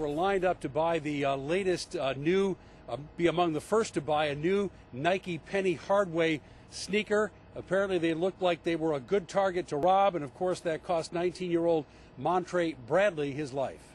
were lined up to buy the latest be among the first to buy a new Nike Penny Hardway sneaker. Apparently they looked like they were a good target to rob, and of course that cost 19-year-old Montre Bradley his life.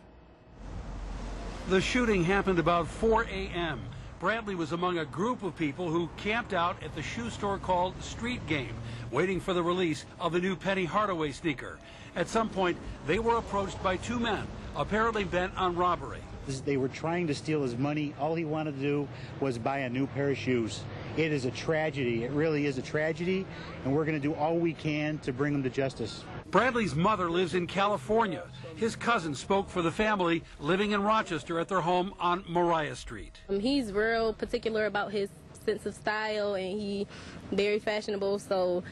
The shooting happened about 4 a.m. Bradley was among a group of people who camped out at the shoe store called Street Game, waiting for the release of the new Penny Hardaway sneaker. At some point, they were approached by two men, apparently bent on robbery. They were trying to steal his money. All he wanted to do was buy a new pair of shoes. It is a tragedy. It really is a tragedy, and we're going to do all we can to bring him to justice. Bradley's mother lives in California. His cousin spoke for the family living in Rochester at their home on Mariah Street. He's real particular about his sense of style, and he's very fashionable, so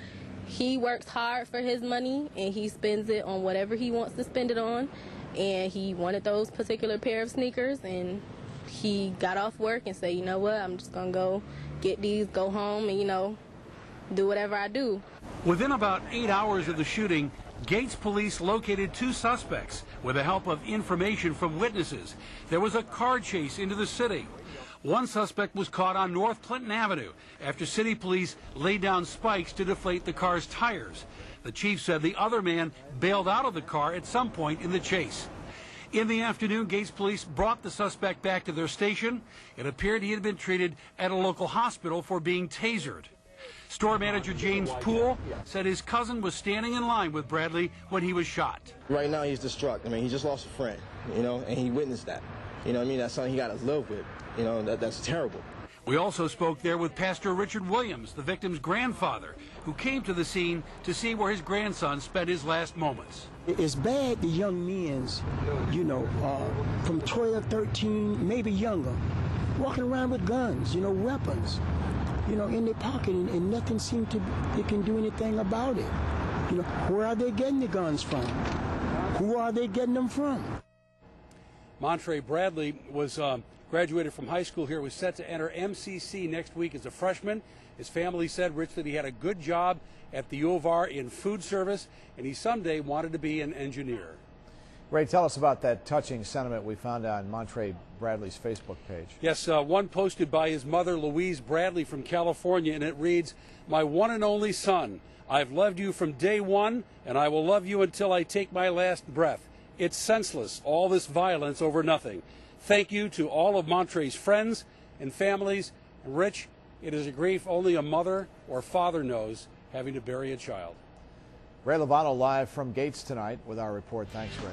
he works hard for his money and he spends it on whatever he wants to spend it on. And he wanted those particular pair of sneakers, and he got off work and said, you know what, I'm just going to go get these, go home, and, do whatever I do. Within about 8 hours of the shooting, Gates police located two suspects with the help of information from witnesses. There was a car chase into the city. One suspect was caught on North Clinton Avenue after city police laid down spikes to deflate the car's tires. The chief said the other man bailed out of the car at some point in the chase. In the afternoon, Gates police brought the suspect back to their station. It appeared he had been treated at a local hospital for being tasered. Store manager James Poole said his cousin was standing in line with Bradley when he was shot. Right now he's distraught. I mean, he just lost a friend, and he witnessed that. That's something he got to live with. That's terrible. We also spoke there with Pastor Richard Williams, the victim's grandfather, who came to the scene to see where his grandson spent his last moments. It's bad the young men's, from 12, 13, maybe younger, walking around with guns, weapons, in their pocket, and nothing seems to, they can do anything about it. Where are they getting the guns from? Who are they getting them from? Montre Bradley was graduated from high school here, was set to enter MCC next week as a freshman. His family said, Rich, that he had a good job at the U of R in food service, and he someday wanted to be an engineer. Ray, tell us about that touching sentiment we found on Montre Bradley's Facebook page. Yes, one posted by his mother, Louise Bradley from California, and it reads, "My one and only son, I've loved you from day one, and I will love you until I take my last breath. It's senseless, all this violence over nothing. Thank you to all of Montre's friends and families. And Rich, it is a grief only a mother or father knows, having to bury a child." Ray LEVATO live from Gates tonight with our report. Thanks, Ray.